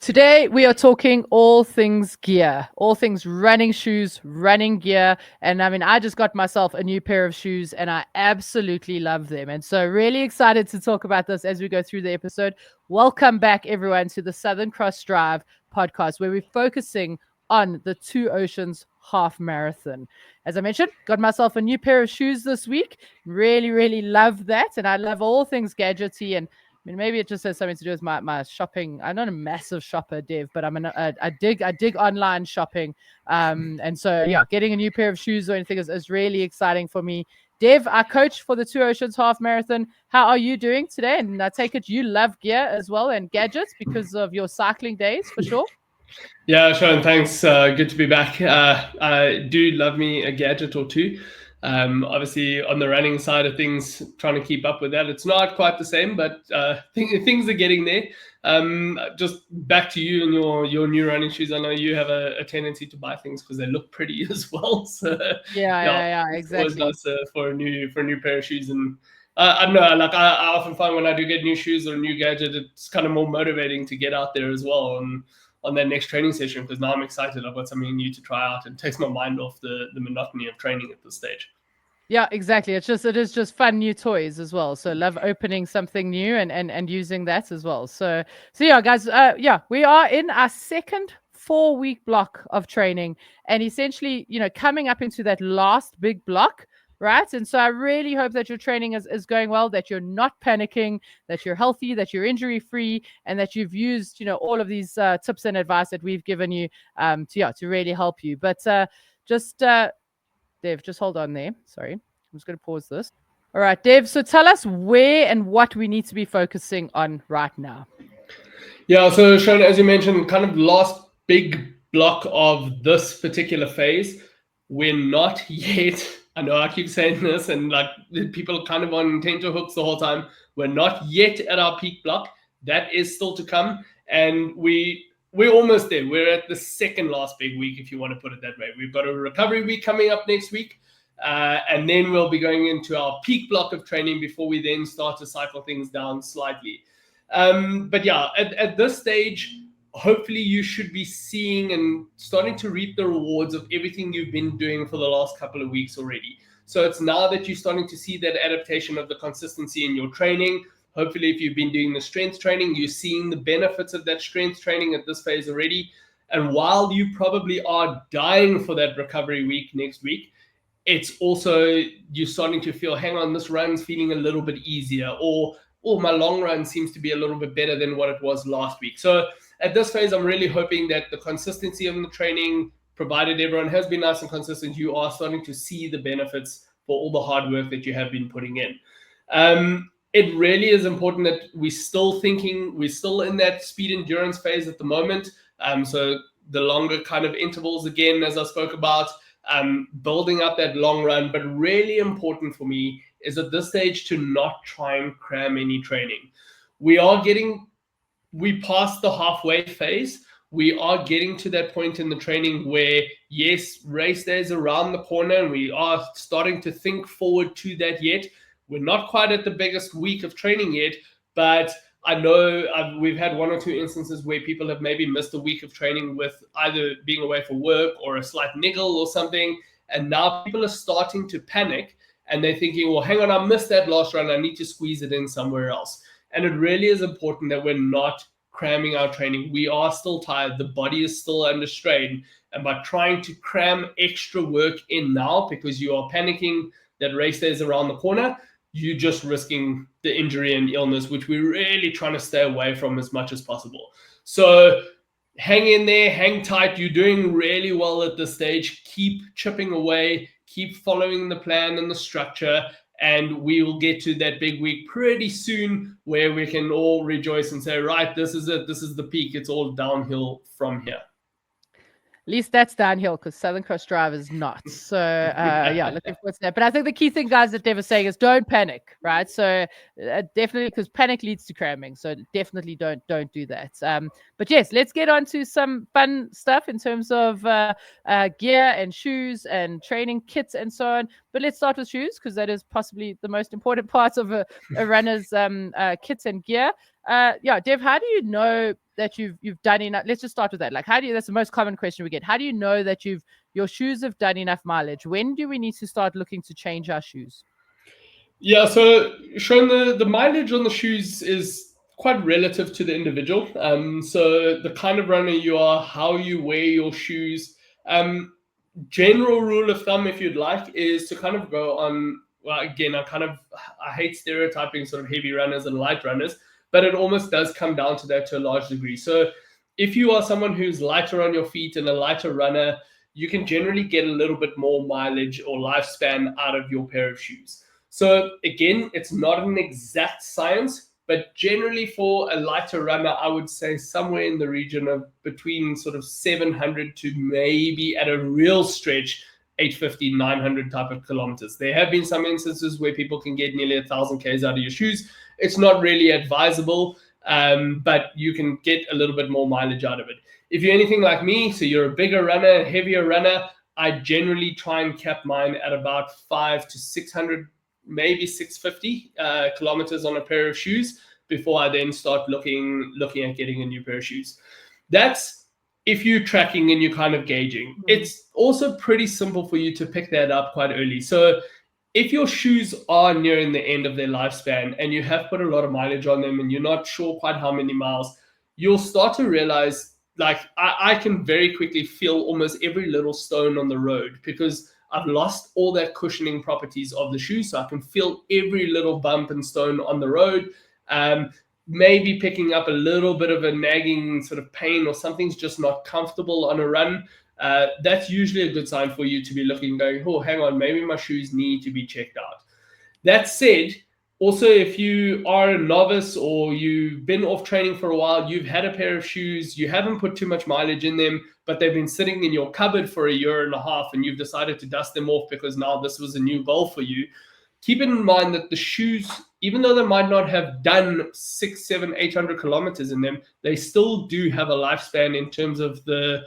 Today, we are talking all things gear, all things running shoes, running gear. And I mean, I just got myself a new pair of shoes and I absolutely love them. And so, really excited to talk about this as we go through the episode. Welcome back, everyone, to the Southern Cross Drive podcast, where we're focusing on the Two Oceans half marathon. As I mentioned, got myself a new pair of shoes this week. Really, really love that. And I love all things gadgety. And I mean, maybe it just has something to do with my shopping. I'm not a massive shopper, Dev, but I dig online shopping. And so yeah, getting a new pair of shoes or anything is really exciting for me. Dev, our coach for the Two Oceans half marathon. How are you doing today? And I take it you love gear as well and gadgets because of your cycling days, for sure. Yeah, Sean, thanks. Good to be back. I do love me a gadget or two. Obviously, on the running side of things, trying to keep up with that. It's not quite the same, but things are getting there. Just back to you and your new running shoes. I know you have a tendency to buy things because they look pretty as well. So Yeah, it's always exactly. nice for a new pair of shoes. And I don't know, like I often find when I do get new shoes or a new gadget, it's kind of more motivating to get out there as well. And on that next training session, because now I'm excited. I've got something new to try out and takes my mind off the monotony of training at this stage. Yeah, exactly. It is just fun new toys as well. So love opening something new and using that as well. So yeah, guys, we are in our second 4-week block of training and essentially, coming up into that last big block. Right. And so I really hope that your training is going well, that you're not panicking, that you're healthy, that you're injury free, and that you've used, all of these tips and advice that we've given you to really help you. But just Dev, just hold on there. Sorry. I'm just going to pause this. All right, Dev. So tell us where and what we need to be focusing on right now. Yeah, so Sean, as you mentioned, kind of last big block of this particular phase. We're not yet, I know I keep saying this and like people kind of on tenterhooks the whole time. We're not yet at our peak block. That is still to come. And we're almost there. We're at the second last big week, if you want to put it that way. We've got a recovery week coming up next week. And then we'll be going into our peak block of training before we then start to cycle things down slightly. But yeah, at this stage, hopefully you should be seeing and starting to reap the rewards of everything you've been doing for the last couple of weeks already. So it's now that you're starting to see that adaptation of the consistency in your training. Hopefully, if you've been doing the strength training, you're seeing the benefits of that strength training at this phase already. And while you probably are dying for that recovery week next week, it's also you're starting to feel, hang on, this run's feeling a little bit easier, or my long run seems to be a little bit better than what it was last week. So at this phase, I'm really hoping that the consistency of the training, provided everyone has been nice and consistent, you are starting to see the benefits for all the hard work that you have been putting in. It really is important that we're still in that speed endurance phase at the moment. So the longer kind of intervals, again, as I spoke about, building up that long run. But really important for me is at this stage to not try and cram any training. We passed the halfway phase. We are getting to that point in the training where, yes, race day is around the corner and we are starting to think forward to that yet. We're not quite at the biggest week of training yet, but I know we've had one or two instances where people have maybe missed a week of training with either being away for work or a slight niggle or something. And now people are starting to panic and they're thinking, well, hang on, I missed that last run. I need to squeeze it in somewhere else. And it really is important that we're not cramming our training. We are still tired. The body is still under strain. And by trying to cram extra work in now because you are panicking that race day is around the corner, you're just risking the injury and illness, which we're really trying to stay away from as much as possible. So hang in there, hang tight. You're doing really well at this stage. Keep chipping away, keep following the plan and the structure, and we will get to that big week pretty soon where we can all rejoice and say, right, this is it. This is the peak. It's all downhill from here. At least that's downhill because Southern Cross Drive is not. So yeah, looking forward to that. But I think the key thing, guys, that Dev was saying is don't panic, right? So definitely, because panic leads to cramming. So definitely don't do that. But yes, let's get on to some fun stuff in terms of gear and shoes and training kits and so on. But let's start with shoes because that is possibly the most important part of a runner's kits and gear. Yeah, Dev, how do you know that you've done enough? Let's just start with that. Like, how do you? That's the most common question we get. How do you know that your shoes have done enough mileage? When do we need to start looking to change our shoes? Yeah, so Sean, the mileage on the shoes is quite relative to the individual. So the kind of runner you are, how you wear your shoes. General rule of thumb, if you'd like, is to kind of go on. Well, again, I hate stereotyping sort of heavy runners and light runners, but it almost does come down to that to a large degree. So if you are someone who's lighter on your feet and a lighter runner, you can generally get a little bit more mileage or lifespan out of your pair of shoes. So again, it's not an exact science, but generally for a lighter runner, I would say somewhere in the region of between sort of 700 to maybe at a real stretch, 850, 900 type of kilometers. There have been some instances where people can get nearly 1,000 Ks out of your shoes. It's not really advisable, but you can get a little bit more mileage out of it. If you're anything like me, so you're a bigger runner, heavier runner, I generally try and cap mine at about 5 to 600, maybe 650 kilometers on a pair of shoes before I then start looking at getting a new pair of shoes. That's if you're tracking and you're kind of gauging. Mm. It's also pretty simple for you to pick that up quite early. So if your shoes are nearing the end of their lifespan and you have put a lot of mileage on them and you're not sure quite how many miles, you'll start to realize, like, I can very quickly feel almost every little stone on the road because I've lost all that cushioning properties of the shoe. So I can feel every little bump and stone on the road. Maybe picking up a little bit of a nagging sort of pain or something's just not comfortable on a run. That's usually a good sign for you to be looking, going, oh, hang on, maybe my shoes need to be checked out. That said, also, if you are a novice or you've been off training for a while, you've had a pair of shoes, you haven't put too much mileage in them, but they've been sitting in your cupboard for a year and a half, and you've decided to dust them off because now this was a new goal for you. Keep in mind that the shoes, even though they might not have done 6, 7, 800 kilometers in them, they still do have a lifespan in terms of the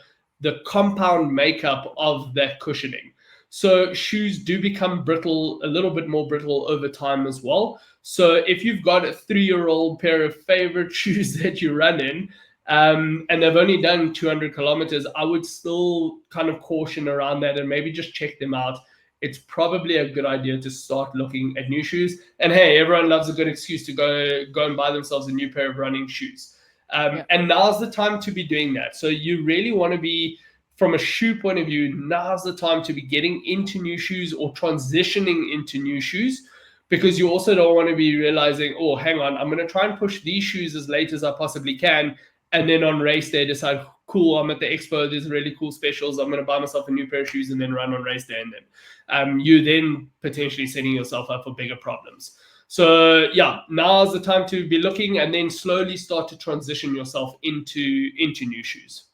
compound makeup of that cushioning. So shoes do become brittle, a little bit more brittle over time as well. So if you've got a 3-year-old pair of favorite shoes that you run in, and they've only done 200 kilometers, I would still kind of caution around that and maybe just check them out. It's probably a good idea to start looking at new shoes. And hey, everyone loves a good excuse to go and buy themselves a new pair of running shoes. Yeah. And now's the time to be doing that. So you really want to be, from a shoe point of view, now's the time to be getting into new shoes or transitioning into new shoes, because you also don't want to be realizing, oh, hang on, I'm going to try and push these shoes as late as I possibly can. And then on race day, decide, cool, I'm at the expo, there's really cool specials, I'm going to buy myself a new pair of shoes and then run on race day. And then you then potentially setting yourself up for bigger problems. So yeah, now's the time to be looking and then slowly start to transition yourself into new shoes.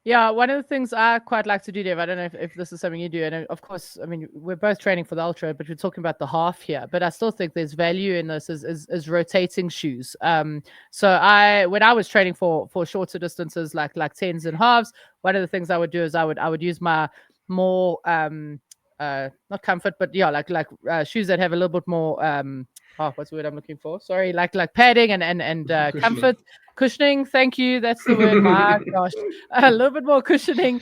Yeah, one of the things I quite like to do, Dave, I don't know if this is something you do. And of course, I mean, we're both training for the ultra, but we're talking about the half here. But I still think there's value in this is rotating shoes. So when I was training for shorter distances like tens and halves, one of the things I would do is I would use my more not comfort, but yeah, like shoes that have a little bit more what's the word I'm looking for? Sorry, like padding and Cushioning. comfort. Cushioning, thank you. That's the word. My gosh, a little bit more cushioning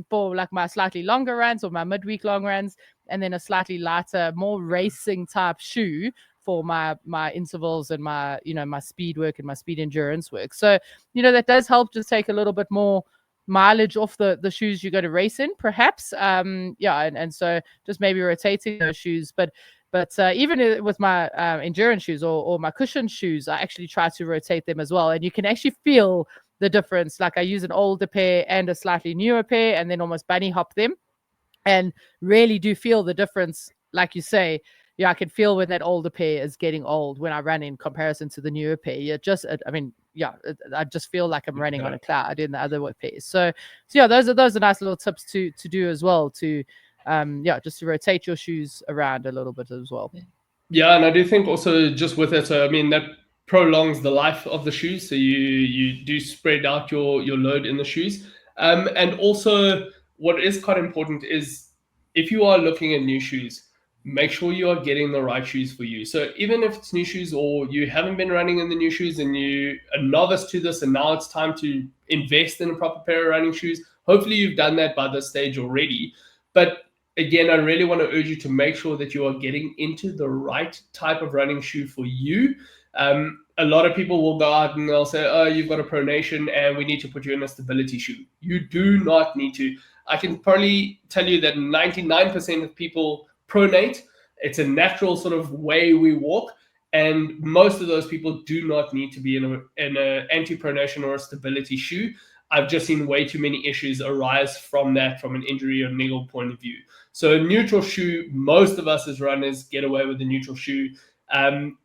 for like my slightly longer runs or my midweek long runs, and then a slightly lighter, more racing type shoe for my intervals and my my speed work and my speed endurance work. So that does help just take a little bit more mileage off the shoes you go to race in, perhaps. And so just maybe rotating those shoes, but even with my endurance shoes or my cushion shoes, I actually try to rotate them as well. And you can actually feel the difference. Like I use an older pair and a slightly newer pair and then almost bunny hop them and really do feel the difference. Like you say, yeah, I can feel when that older pair is getting old when I run in comparison to the newer pair. I just feel like I'm running on a cloud in the other pairs. So yeah, those are nice little tips to do as well to just to rotate your shoes around a little bit as well. Yeah, and I do think also just with it, so I mean that prolongs the life of the shoes. So you do spread out your load in the shoes. And also what is quite important is if you are looking at new shoes, make sure you are getting the right shoes for you. So even if it's new shoes or you haven't been running in the new shoes and you are novice to this and now it's time to invest in a proper pair of running shoes, hopefully you've done that by this stage already. But again, I really want to urge you to make sure that you are getting into the right type of running shoe for you. A lot of people will go out and they'll say, oh, you've got a pronation and we need to put you in a stability shoe. You do not need to. I can probably tell you that 99% of people pronate. It's a natural sort of way we walk. And most of those people do not need to be in an anti-pronation or a stability shoe. I've just seen way too many issues arise from that, from an injury or niggle point of view. So a neutral shoe, most of us as runners get away with a neutral shoe.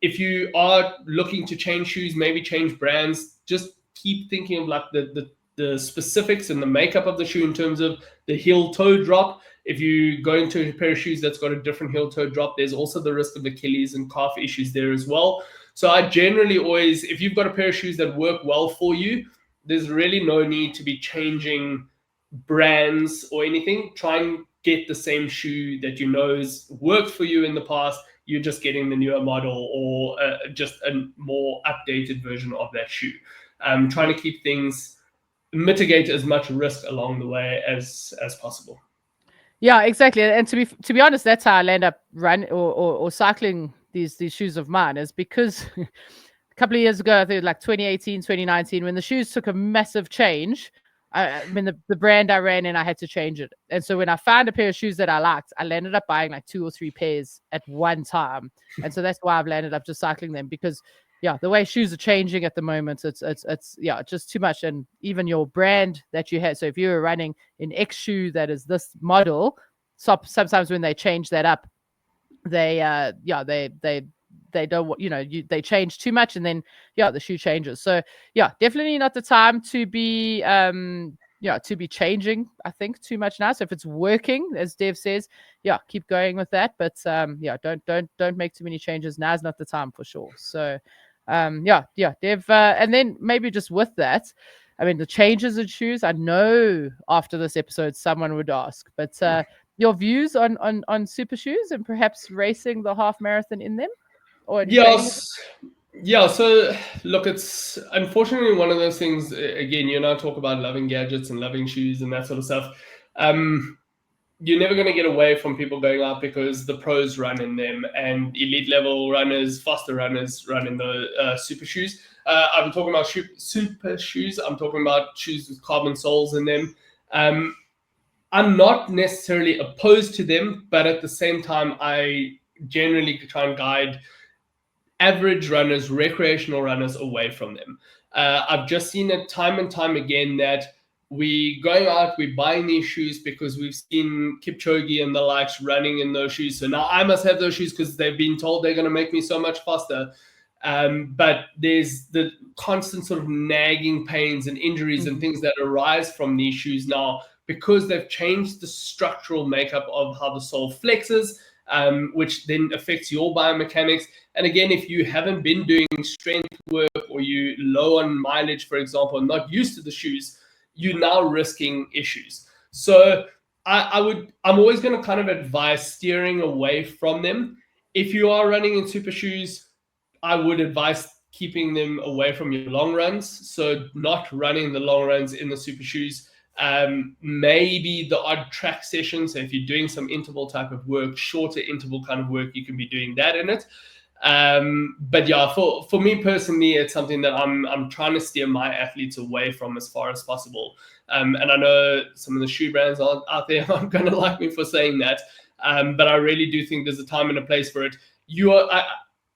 If you are looking to change shoes, maybe change brands, just keep thinking of like the specifics and the makeup of the shoe in terms of the heel toe drop. If you go into a pair of shoes that's got a different heel toe drop, there's also the risk of Achilles and calf issues there as well. So I generally always, if you've got a pair of shoes that work well for you, there's really no need to be changing brands or anything. Try and get the same shoe that you know has worked for you in the past. You're just getting the newer model or just a more updated version of that shoe. Trying to keep things, mitigate as much risk along the way as possible. Yeah, exactly. And to be honest, that's how I end up running or cycling these shoes of mine, is because a couple of years ago, I think like 2018, 2019, when the shoes took a massive change, I mean, the brand I ran in, I had to change it. And so when I found a pair of shoes that I liked, I ended up buying like 2 or 3 pairs at one time. And so that's why I've landed up just cycling them, because yeah, the way shoes are changing at the moment, it's yeah, just too much. And even your brand that you had. So if you were running an X shoe that is this model, sometimes when they change that up, they they don't, they change too much, and then the shoe changes. So definitely not the time to be to be changing, I think, too much now. So if it's working, as Dev says, keep going with that. But don't make too many changes. Now's not the time for sure. So Dev, and then maybe just with that, I mean, the changes in shoes, I know after this episode someone would ask, but your views on super shoes and perhaps racing the half marathon in them, or in training? Yes. Yeah, so look, it's unfortunately one of those things. Again, you and I talk about loving gadgets and loving shoes and that sort of stuff. You're never going to get away from people going out because the pros run in them and elite level runners, faster runners run in the super shoes. I'm talking about super shoes. I'm talking about shoes with carbon soles in them. I'm not necessarily opposed to them, but at the same time, I generally try and guide average runners, recreational runners, away from them. I've just seen it time and time again that we going out, we're buying these shoes because we've seen Kipchoge and the likes running in those shoes. So now I must have those shoes because they've been told they're going to make me so much faster. But there's the constant sort of nagging pains and injuries and things that arise from these shoes now because they've changed the structural makeup of how the sole flexes, which then affects your biomechanics. And again, if you haven't been doing strength work or you low on mileage, for example, and not used to the shoes, you're now risking issues. So I'm always going to kind of advise steering away from them. If you are running in super shoes, I would advise keeping them away from your long runs. So not running the long runs in the super shoes. Maybe the odd track session. So if you're doing some interval type of work, shorter interval kind of work, you can be doing that in it. But yeah, for me personally, it's something that I'm trying to steer my athletes away from as far as possible. And I know some of the shoe brands out there aren't going to like me for saying that. But I really do think there's a time and a place for it.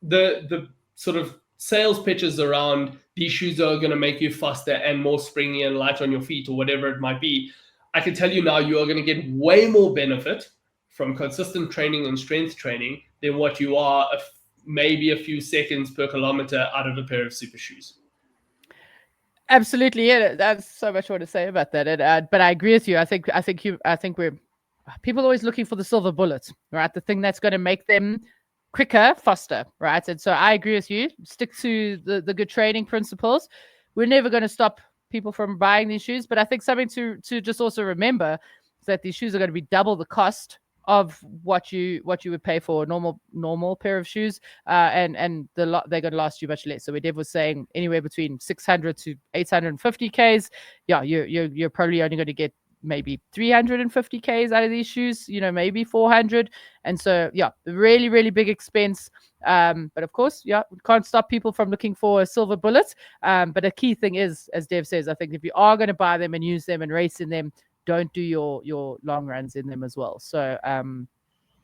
The sort of sales pitches around these shoes are going to make you faster and more springy and light on your feet or whatever it might be. I can tell you now, you are going to get way more benefit from consistent training and strength training than what you are maybe a few seconds per kilometer out of a pair of super shoes. Absolutely, yeah. That's so much more to say about that. And, but I agree with you. I think we're people always looking for the silver bullet, right? The thing that's going to make them quicker, faster, right? And so I agree with you. Stick to the good training principles. We're never going to stop people from buying these shoes, but I think something to just also remember is that these shoes are going to be double the cost of what you would pay for a normal pair of shoes, and they're going to last you much less. So Dev was saying anywhere between 600 to 850 Ks. Yeah, you're probably only going to get maybe 350 Ks out of these shoes, maybe 400. And so, yeah, really, really big expense. But of course, yeah, we can't stop people from looking for a silver bullet. But a key thing is, as Dev says, I think if you are going to buy them and use them and race in them, don't do your long runs in them as well. So,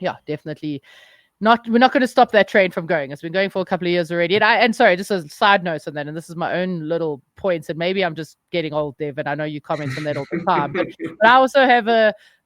yeah, definitely we're not going to stop that train from going. It's been going for a couple of years already. And sorry, just a side note on that, and this is my own little points, and maybe I'm just getting old, Dev, and I know you comment on that all the time, but I also have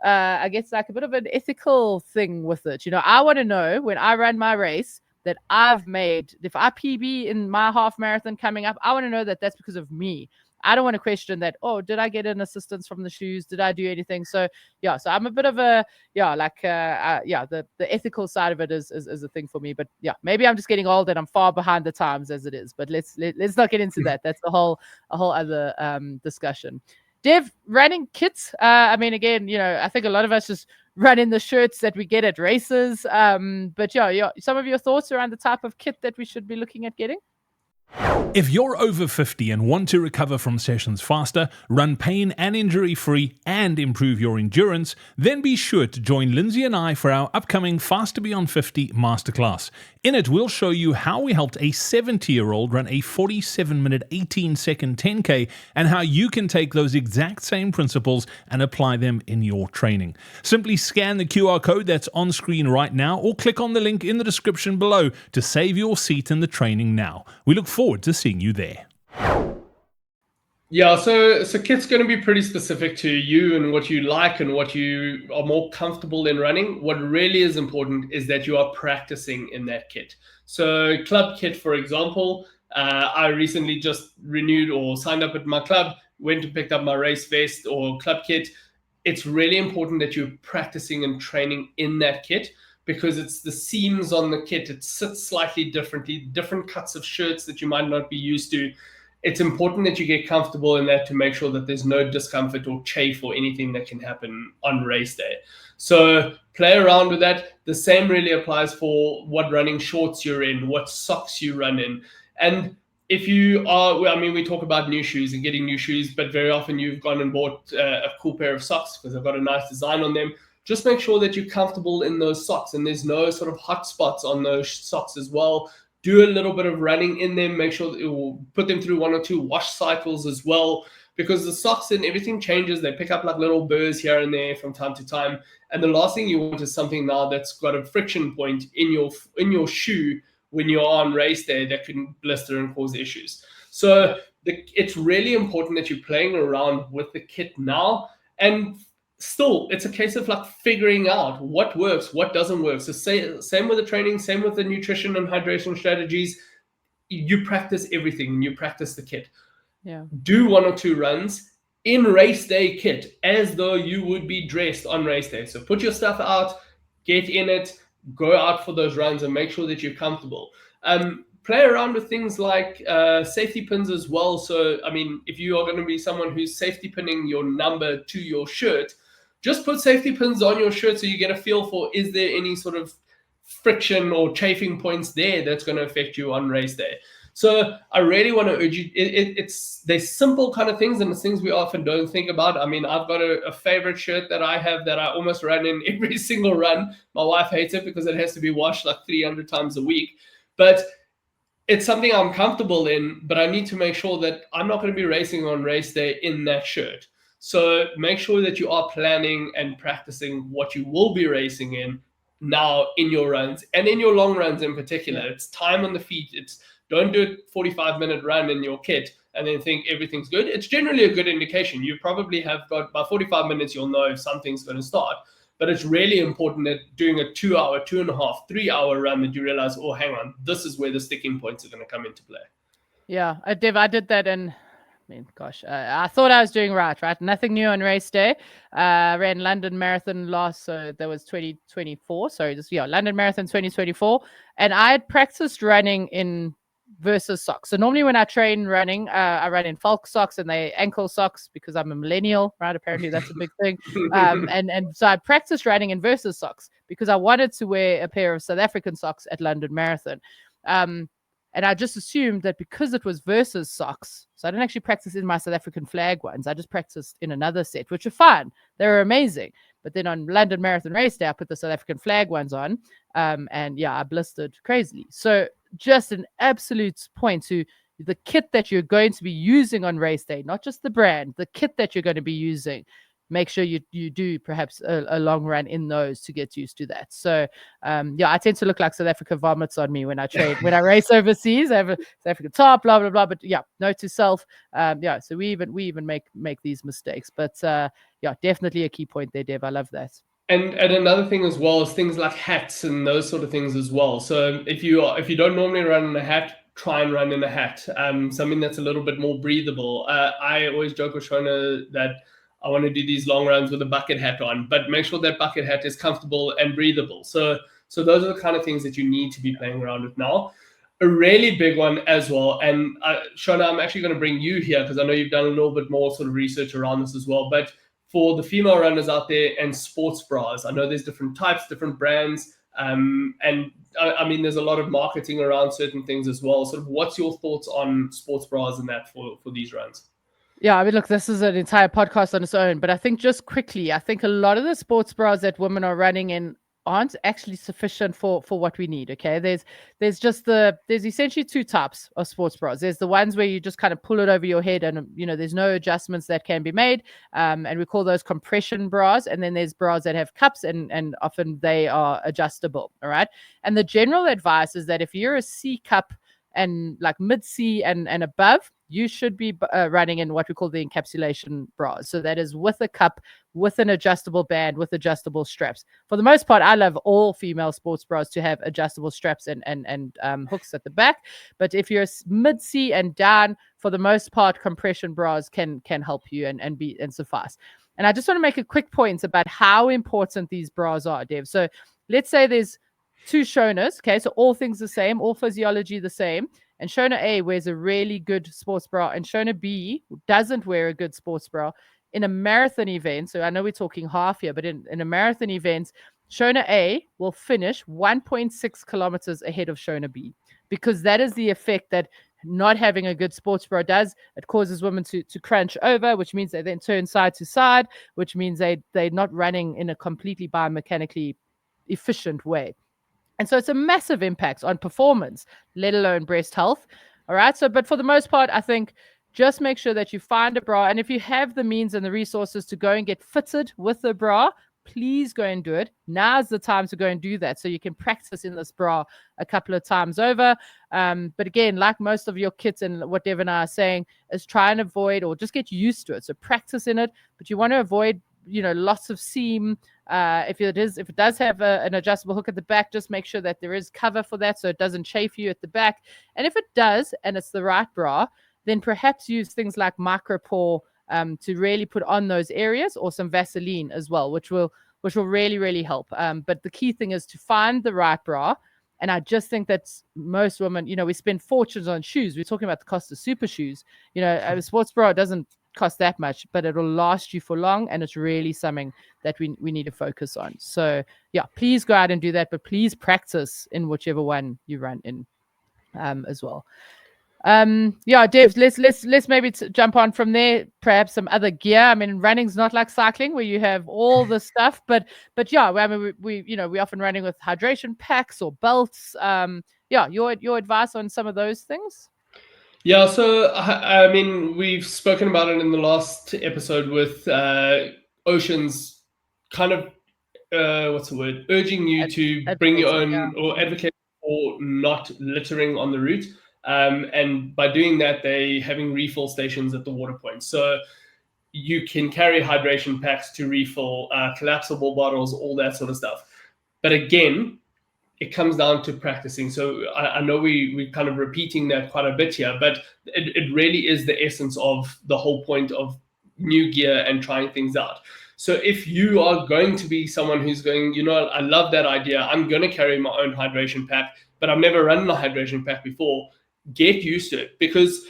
I guess like a bit of an ethical thing with it. I want to know when I run my race that I've made, if I PB in my half marathon coming up, I want to know that that's because of me. I don't want to question that. Oh, did I get an assistance from the shoes? Did I do anything? So yeah, so I'm a bit of a the ethical side of it is a thing for me. But yeah, maybe I'm just getting old and I'm far behind the times as it is. But let's not get into that. That's a whole other discussion. Dev, running kits. I mean, again, I think a lot of us just run in the shirts that we get at races. But yeah, some of your thoughts around the type of kit that we should be looking at getting. If you're over 50 and want to recover from sessions faster, run pain and injury free, and improve your endurance, then be sure to join Lindsay and I for our upcoming Faster Beyond 50 Masterclass. In it, we'll show you how we helped a 70-year-old run a 47-minute, 18-second 10K and how you can take those exact same principles and apply them in your training. Simply scan the QR code that's on screen right now or click on the link in the description below to save your seat in the training now. We look forward to seeing you there. Yeah, so kit's going to be pretty specific to you and what you like and what you are more comfortable in running. What really is important is that you are practicing in that kit. So club kit, for example, I recently just renewed or signed up at my club, went and picked up my race vest or club kit. It's really important that you're practicing and training in that kit, because it's the seams on the kit. It sits slightly differently, different cuts of shirts that you might not be used to. It's important that you get comfortable in that to make sure that there's no discomfort or chafe or anything that can happen on race day. So play around with that. The same really applies for what running shorts you're in, what socks you run in. And if you are, we talk about new shoes and getting new shoes, but very often you've gone and bought a cool pair of socks because they've got a nice design on them. Just make sure that you're comfortable in those socks and there's no sort of hot spots on those socks as well. Do a little bit of running in them. Make sure that you will put them through 1 or 2 wash cycles as well, because the socks and everything changes. They pick up like little burrs here and there from time to time. And the last thing you want is something now that's got a friction point in your shoe when you're on race day that can blister and cause issues. So it's really important that you're playing around with the kit now. And still, it's a case of like figuring out what works, what doesn't work. So same with the training, same with the nutrition and hydration strategies. You practice everything and you practice the kit. Yeah. Do 1 or 2 runs in race day kit as though you would be dressed on race day. So put your stuff out, get in it, go out for those runs and make sure that you're comfortable. Play around with things like safety pins as well. So, if you are going to be someone who's safety pinning your number to your shirt, just put safety pins on your shirt so you get a feel for, is there any sort of friction or chafing points there that's going to affect you on race day. So I really want to urge you, they're simple kind of things and it's things we often don't think about. I've got a favorite shirt that I have that I almost run in every single run. My wife hates it because it has to be washed like 300 times a week. But it's something I'm comfortable in, but I need to make sure that I'm not going to be racing on race day in that shirt. So make sure that you are planning and practicing what you will be racing in now in your runs and in your long runs in particular. Yeah. It's time on the feet. Don't do a 45-minute run in your kit and then think everything's good. It's generally a good indication. You probably have got by 45 minutes, you'll know if something's going to start. But it's really important that doing a 2-hour, 2.5, 3-hour run that you realize, oh, hang on, this is where the sticking points are going to come into play. Yeah, Dev, I did that and I thought I was doing right? Nothing new on race day. Ran London Marathon so that was 2024. Sorry, London Marathon 2024. And I had practiced running in versus socks. So normally when I train running, I run in Falk socks and they ankle socks because I'm a millennial, right? Apparently that's a big thing. And so I practiced running in versus socks because I wanted to wear a pair of South African socks at London Marathon. And I just assumed that because it was versus socks, so I didn't actually practice in my South African flag ones. I just practiced in another set, which are fine. They were amazing. But then on London Marathon race day, I put the South African flag ones on. And yeah, I blistered crazily. So just an absolute point to the kit that you're going to be using on race day, not just the brand, the kit that you're going to be using. Make sure you do perhaps a long run in those to get used to that. So yeah, I tend to look like South Africa vomits on me when I train, when I race overseas. I have a South African top, blah blah blah. But yeah, note to self. Yeah, so we even make these mistakes. But yeah, definitely a key point there, Dev. I love that. And another thing as well is things like hats and those sort of things as well. So if you don't normally run in a hat, try and run in a hat. Something that's a little bit more breathable. I always joke with Shona that I want to do these long runs with a bucket hat on, but make sure that bucket hat is comfortable and breathable. So those are the kind of things that you need to be playing around with now. A really big one as well, and Shona, I'm actually going to bring you here because I know you've done a little bit more sort of research around this as well, but for the female runners out there and sports bras, I know there's different types, different brands, and I mean, there's a lot of marketing around certain things as well. Sort of what's your thoughts on sports bras and that for these runs? Yeah, I mean, look, this is an entire podcast on its own, but I think just quickly, I think a lot of the sports bras that women are running in aren't actually sufficient for what we need. Okay, there's essentially two types of sports bras. There's the ones where you just kind of pull it over your head and there's no adjustments that can be made, and we call those compression bras. And then there's bras that have cups and often they are adjustable. All right, and the general advice is that if you're a C cup and like mid C and above, you should be running in what we call the encapsulation bras. So that is with a cup, with an adjustable band, with adjustable straps. For the most part, I love all female sports bras to have adjustable straps and hooks at the back. But if you're mid C and down, for the most part, compression bras can help you and suffice. And I just want to make a quick point about how important these bras are, Dev. So let's say there's two Shonas, okay, so all things the same, all physiology the same, and Shona A wears a really good sports bra, and Shona B doesn't wear a good sports bra. In a marathon event, so I know we're talking half here, but in a marathon event, Shona A will finish 1.6 kilometers ahead of Shona B, because that is the effect that not having a good sports bra does. It causes women to crunch over, which means they then turn side to side, which means they're not running in a completely biomechanically efficient way. And so it's a massive impact on performance, let alone breast health. All right. So, but for the most part, I think just make sure that you find a bra. And if you have the means and the resources to go and get fitted with a bra, please go and do it. Now's the time to go and do that so you can practice in this bra a couple of times over. But again, like most of your kits and what Dev and I are saying, is try and avoid or just get used to it. So practice in it, but you want to avoid lots of seam. If it does have an adjustable hook at the back, just make sure that there is cover for that so it doesn't chafe you at the back. And if it does, and it's the right bra, then perhaps use things like micropore to really put on those areas, or some Vaseline as well, which will really, really help. But the key thing is to find the right bra. And I just think that most women, we spend fortunes on shoes. We're talking about the cost of super shoes. A sports bra doesn't cost that much, but it'll last you for long, and it's really something that we need to focus on. So yeah, please go out and do that, but please practice in whichever one you run in as well. Yeah, Dev, let's maybe jump on from there. Perhaps some other gear. I mean, running's not like cycling where you have all the stuff, but yeah, I mean, we often running with hydration packs or belts. Yeah, your advice on some of those things. Yeah, so I mean, we've spoken about it in the last episode with Oceans kind of, what's the word, urging you to bring your own, or advocate for not littering on the route. And by doing that, they having refill stations at the water points. So you can carry hydration packs to refill, collapsible bottles, all that sort of stuff. But again, it comes down to practicing. So I know we're kind of repeating that quite a bit here, but it really is the essence of the whole point of new gear and trying things out. So if you are going to be someone who's going, I love that idea, I'm going to carry my own hydration pack, but I've never run a hydration pack before, get used to it, because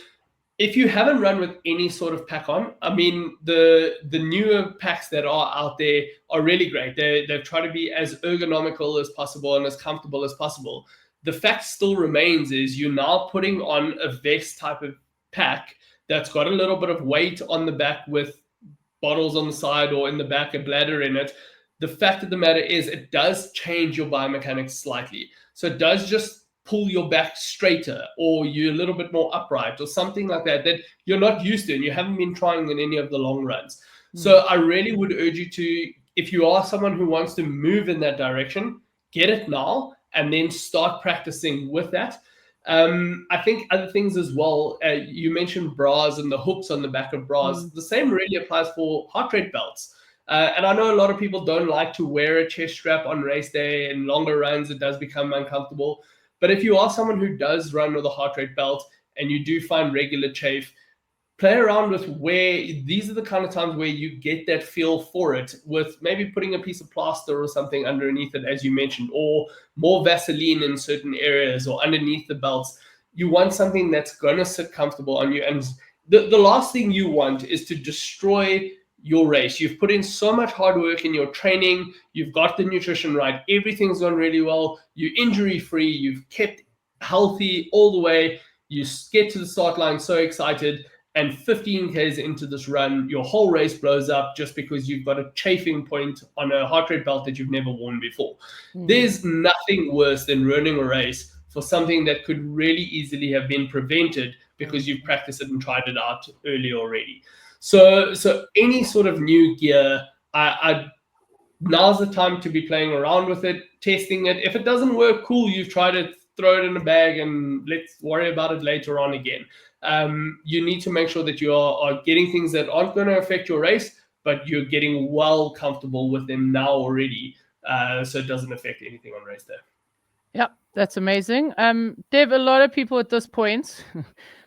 if you haven't run with any sort of pack on, I mean, the newer packs that are out there are really great. They've tried to be as ergonomical as possible and as comfortable as possible. The fact still remains is you're now putting on a vest type of pack that's got a little bit of weight on the back with bottles on the side or in the back, a bladder in it. The fact of the matter is it does change your biomechanics slightly. So it does just pull your back straighter, or you're a little bit more upright or something like that you're not used to and you haven't been trying in any of the long runs. So I really would urge you to, if you are someone who wants to move in that direction, get it now and then start practicing with that. I think other things as well, you mentioned bras and the hooks on the back of bras. The same really applies for heart rate belts. And I know a lot of people don't like to wear a chest strap on race day, and longer runs, it does become uncomfortable. But if you are someone who does run with a heart rate belt and you do find regular chafe, play around with where these are the kind of times where you get that feel for it, with maybe putting a piece of plaster or something underneath it, as you mentioned, or more Vaseline in certain areas or underneath the belts. You want something that's going to sit comfortable on you. And the last thing you want is to destroy your race. You've put in so much hard work in your training. You've got the nutrition right. Everything's gone really well. You're injury free. You've kept healthy all the way. You get to the start line so excited, and 15 Ks into this run, your whole race blows up just because you've got a chafing point on a heart rate belt that you've never worn before. There's nothing worse than running a race for something that could really easily have been prevented because you've practiced it and tried it out early already. So any sort of new gear, now's the time to be playing around with it, testing it. If it doesn't work, cool, you've tried it, throw it in a bag and let's worry about it later on again. You need to make sure that you are getting things that aren't going to affect your race, but you're getting well comfortable with them now already, so it doesn't affect anything on race day. Yep, that's amazing. Dev, a lot of people at this point,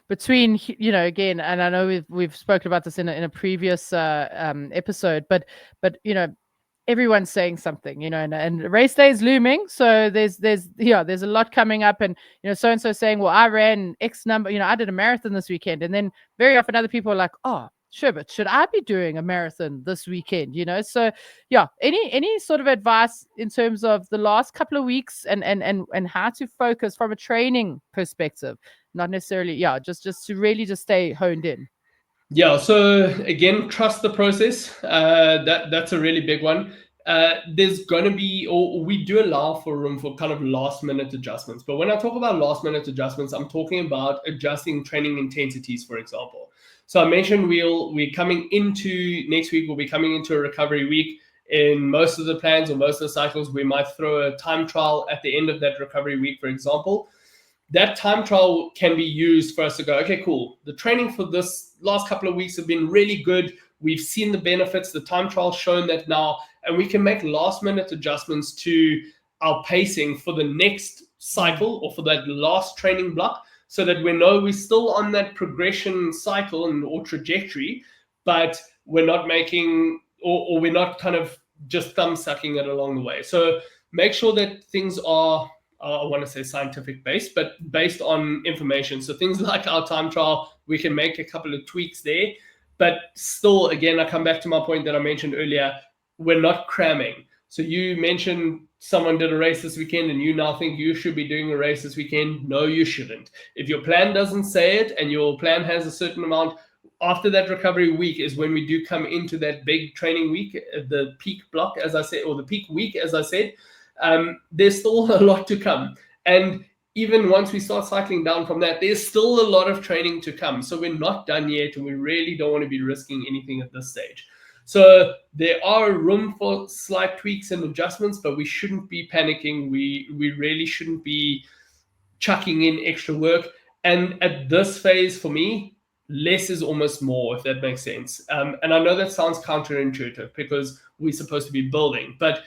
between, again, and I know we've spoken about this in a previous episode, but everyone's saying something, and race day is looming. So there's a lot coming up, and so and so saying, well, I ran X number, I did a marathon this weekend, and then very often other people are like, oh, sure, but should I be doing a marathon this weekend? So yeah, any sort of advice in terms of the last couple of weeks and how to focus from a training perspective, not necessarily, just to really just stay honed in. Yeah, so again, trust the process. That's a really big one. There's going to be, or we do allow for room for kind of last minute adjustments. But when I talk about last minute adjustments, I'm talking about adjusting training intensities, for example. So I mentioned we're coming into next week, we'll be coming into a recovery week. In most of the plans or most of the cycles, we might throw a time trial at the end of that recovery week, for example. That time trial can be used for us to go, okay, cool. The training for this last couple of weeks have been really good. We've seen the benefits. The time trial's shown that now, and we can make last minute adjustments to our pacing for the next cycle or for that last training block, so that we know we're still on that progression cycle or trajectory, but we're not making, or we're not kind of just thumb sucking it along the way. So make sure that things are, I want to say scientific based, but based on information. So things like our time trial, we can make a couple of tweaks there, but still, again, I come back to my point that I mentioned earlier, we're not cramming. So you mentioned someone did a race this weekend and you now think you should be doing a race this weekend. No, you shouldn't. If your plan doesn't say it and your plan has a certain amount, after that recovery week is when we do come into that big training week, the peak block, as I said, or the peak week, as I said. There's still a lot to come. And even once we start cycling down from that, there's still a lot of training to come. So we're not done yet, and we really don't want to be risking anything at this stage. So there are room for slight tweaks and adjustments, but we shouldn't be panicking. We really shouldn't be chucking in extra work. And at this phase, for me, less is almost more, if that makes sense. And I know that sounds counterintuitive because we're supposed to be building, but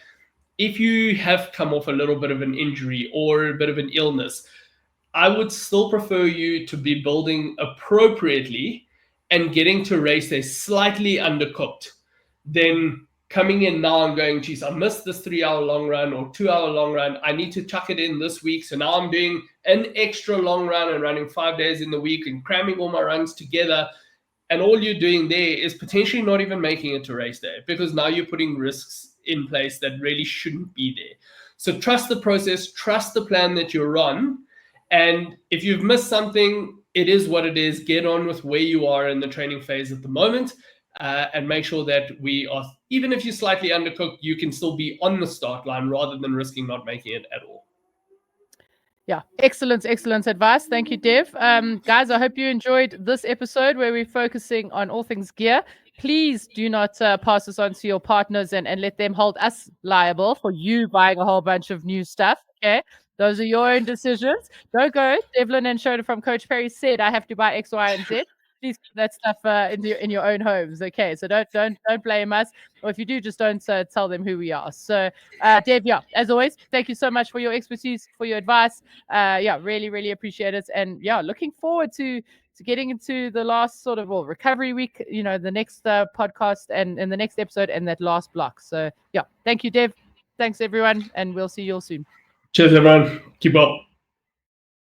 if you have come off a little bit of an injury or a bit of an illness, I would still prefer you to be building appropriately and getting to race day slightly undercooked than coming in now and going, geez, I missed this 3-hour long run or 2-hour long run. I need to chuck it in this week. So now I'm doing an extra long run and running 5 days in the week and cramming all my runs together. And all you're doing there is potentially not even making it to race day, because now you're putting risks in place that really shouldn't be there. So trust the process, trust the plan that you're on. And if you've missed something, it is what it is. Get on with where you are in the training phase at the moment. And make sure that we are, even if you're slightly undercooked, you can still be on the start line rather than risking not making it at all. Yeah, excellent advice. Thank you, Dev. Guys, I hope you enjoyed this episode where we're focusing on all things gear. Please do not pass this on to your partners and let them hold us liable for you buying a whole bunch of new stuff. Okay. Those are your own decisions. Don't go. Devlin and Shona from Coach Perry said I have to buy X, Y, and Z. Please keep that stuff in your own homes. Okay, so don't blame us, or if you do, just don't tell them who we are. So, Dev, yeah, as always, thank you so much for your expertise, for your advice. Yeah, really appreciate it, and yeah, looking forward to getting into the last sort of recovery week. You know, the next podcast and the next episode and that last block. So yeah, thank you, Dev. Thanks everyone, and we'll see you all soon. Cheers, everyone. Keep up.